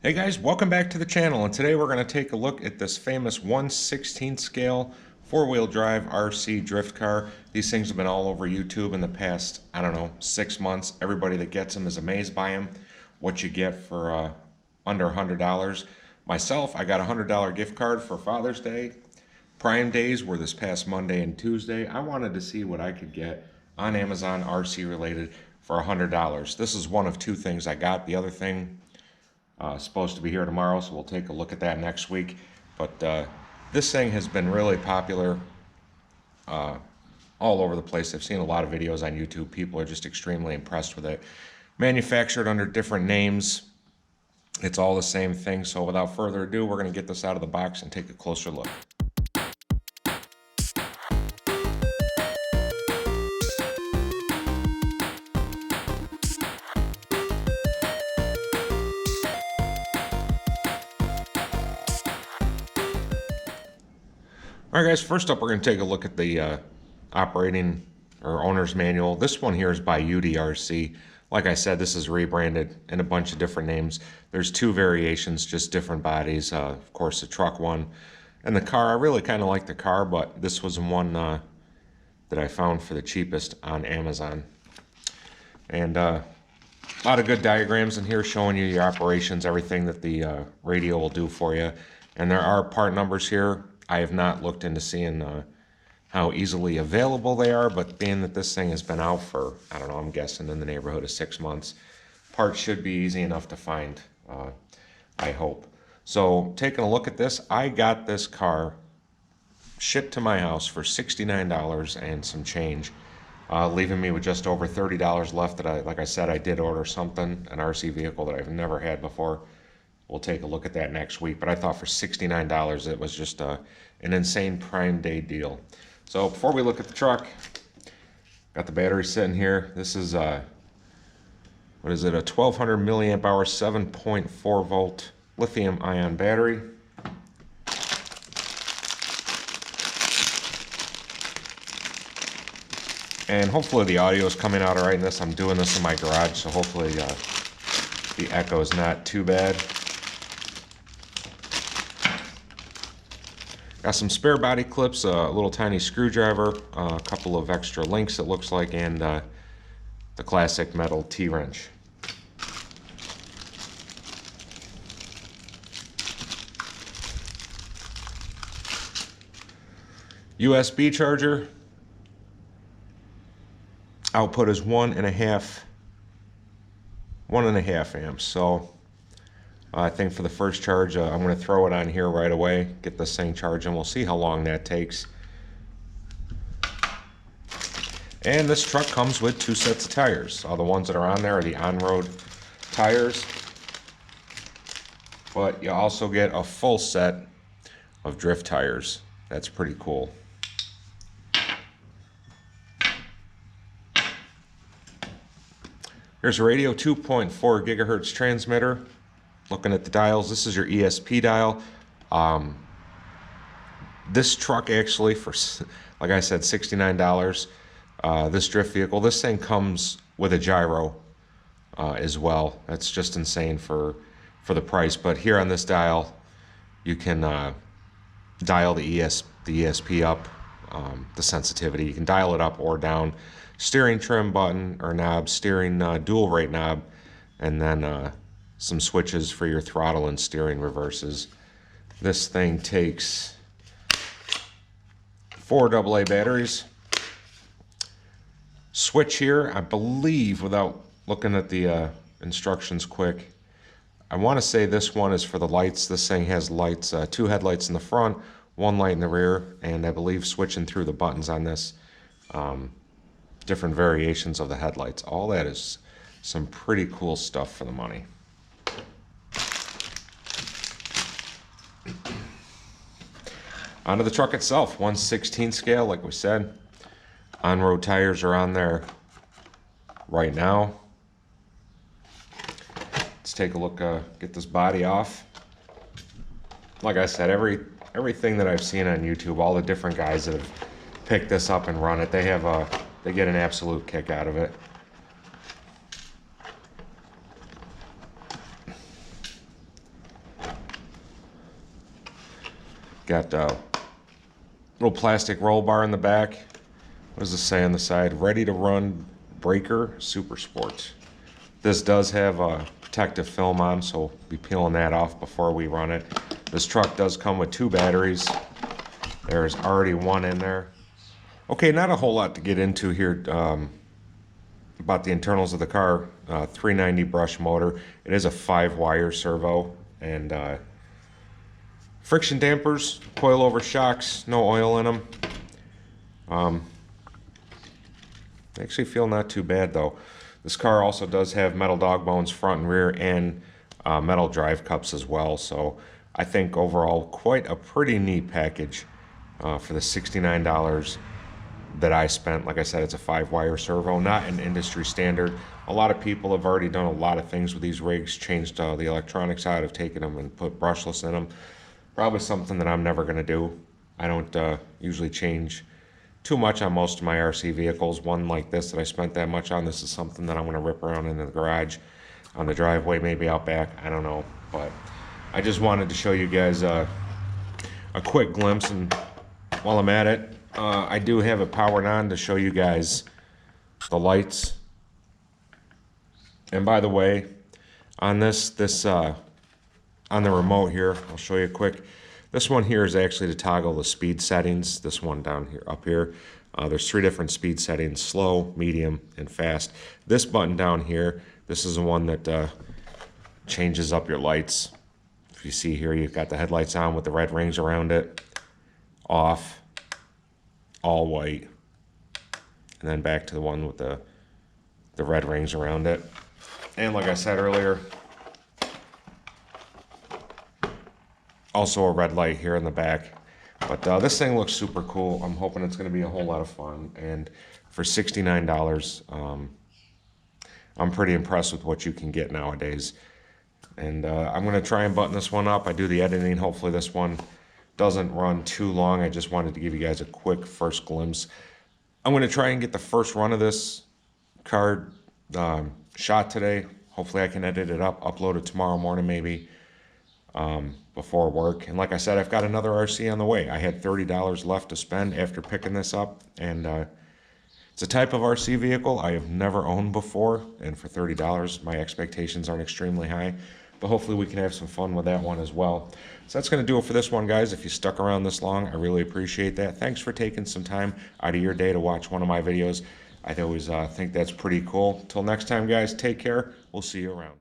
Hey guys, welcome back to the channel, and today we're going to take a look at this famous 1/16 scale four-wheel drive RC drift car. These things have been all over YouTube in the past, I don't know, 6 months. Everybody that gets them is amazed by them. What you get for under $100. Myself, I got a $100 gift card for Father's Day. Prime Days were this past Monday and Tuesday. I wanted to see what I could get on Amazon RC related for $100. This is one of two things I got. The other thing supposed to be here tomorrow, so we'll take a look at that next week. But this thing has been really popular all over the place. I've seen a lot of videos on YouTube. People are just extremely impressed with it. Manufactured under different names. It's all the same thing. So without further ado, we're going to get this out of the box and take a closer look. Alright guys, first up we're going to take a look at the operating or owner's manual. This one here is by UDRC. Like I said, this is rebranded in a bunch of different names. There's two variations, just different bodies. Of course, the truck one and the car. I really kind of like the car, but this was one that I found for the cheapest on Amazon. And a lot of good diagrams in here showing you your operations, everything that the radio will do for you. And there are part numbers here. I have not looked into seeing how easily available they are, but being that this thing has been out for, I don't know, I'm guessing in the neighborhood of 6 months, parts should be easy enough to find, I hope. So taking a look at this, I got this car shipped to my house for $69 and some change, leaving me with just over $30 left that like I said, I did order something, an RC vehicle that I've never had before. We'll take a look at that next week, but I thought for $69 it was just an insane Prime Day deal. So before we look at the truck, got the battery sitting here. This is what is it, a 1200 milliamp hour 7.4 volt lithium ion battery. And hopefully the audio is coming out all right in this. I'm doing this in my garage, so hopefully the echo is not too bad. Got some spare body clips, a little tiny screwdriver, a couple of extra links it looks like, and the classic metal T-wrench. USB charger. Output is 1.5 amps. So I think for the first charge, I'm going to throw it on here right away, get this thing charging. We'll see how long that takes. And this truck comes with 2 sets of tires. The ones that are on there are the on-road tires. But you also get a full set of drift tires. That's pretty cool. Here's a radio, 2.4 gigahertz transmitter. Looking at the dials, this is your ESP dial. This truck actually, for, like I said, $69. This drift vehicle, this thing comes with a gyro as well. That's just insane for the price. But here on this dial, you can dial the ESP up, the sensitivity. You can dial it up or down. Steering trim button or knob, steering dual rate knob, and then some switches for your throttle and steering reverses. This thing takes 4 AA batteries. Switch here, I believe, without looking at the instructions quick, I want to say this one is for the lights. This thing has lights, 2 headlights in the front, 1 light in the rear, and I believe switching through the buttons on this, different variations of the headlights. All that is some pretty cool stuff for the money. Onto the truck itself, 1/16 scale, like we said. On-road tires are on there right now. Let's take a look, get this body off. Like I said, everything that I've seen on YouTube, all the different guys that have picked this up and run it, they get an absolute kick out of it. Got a little plastic roll bar in the back. What does this say on the side? Ready to run Breaker Super Sport. This does have a protective film on, so we'll be peeling that off before we run it. This truck does come with 2 batteries. There's already one in there. Okay, not a whole lot to get into here about the internals of the car. 390 brush motor. It is a 5-wire servo, and friction dampers, coilover shocks, no oil in them. Actually feel not too bad though. This car also does have metal dog bones front and rear, and metal drive cups as well. So I think overall quite a pretty neat package for the $69 that I spent. Like I said, it's a 5-wire servo, not an industry standard. A lot of people have already done a lot of things with these rigs, changed the electronics out, have taken them and put brushless in them. Probably something that I'm never going to do. I don't usually change too much on most of my RC vehicles. One like this that I spent that much on, this is something that I'm going to rip around in the garage, on the driveway, maybe out back, I don't know. But I just wanted to show you guys a quick glimpse, and while I'm at it, I do have it powered on to show you guys the lights. And by the way, on this on the remote here, I'll show you quick. This one here is actually to toggle the speed settings. This one down here, up here, there's 3 different speed settings: slow, medium, and fast. This button down here, this is the one that changes up your lights. If you see here, you've got the headlights on with the red rings around it, off, all white, and then back to the one with the red rings around it. And like I said earlier, also a red light here in the back. But this thing looks super cool. I'm hoping it's going to be a whole lot of fun. And for $69, I'm pretty impressed with what you can get nowadays. And I'm going to try and button this one up. I do the editing. Hopefully this one doesn't run too long. I just wanted to give you guys a quick first glimpse. I'm going to try and get the first run of this car shot today. Hopefully I can edit it up, upload it tomorrow morning maybe, before work. And like I said, I've got another RC on the way. I had $30 left to spend after picking this up, and it's a type of RC vehicle I have never owned before, and for $30 my expectations aren't extremely high, but hopefully we can have some fun with that one as well. So that's going to do it for this one, guys. If you stuck around this long, I really appreciate that. Thanks for taking some time out of your day to watch one of my videos. I always think that's pretty cool. Till next time, guys, take care. We'll see you around.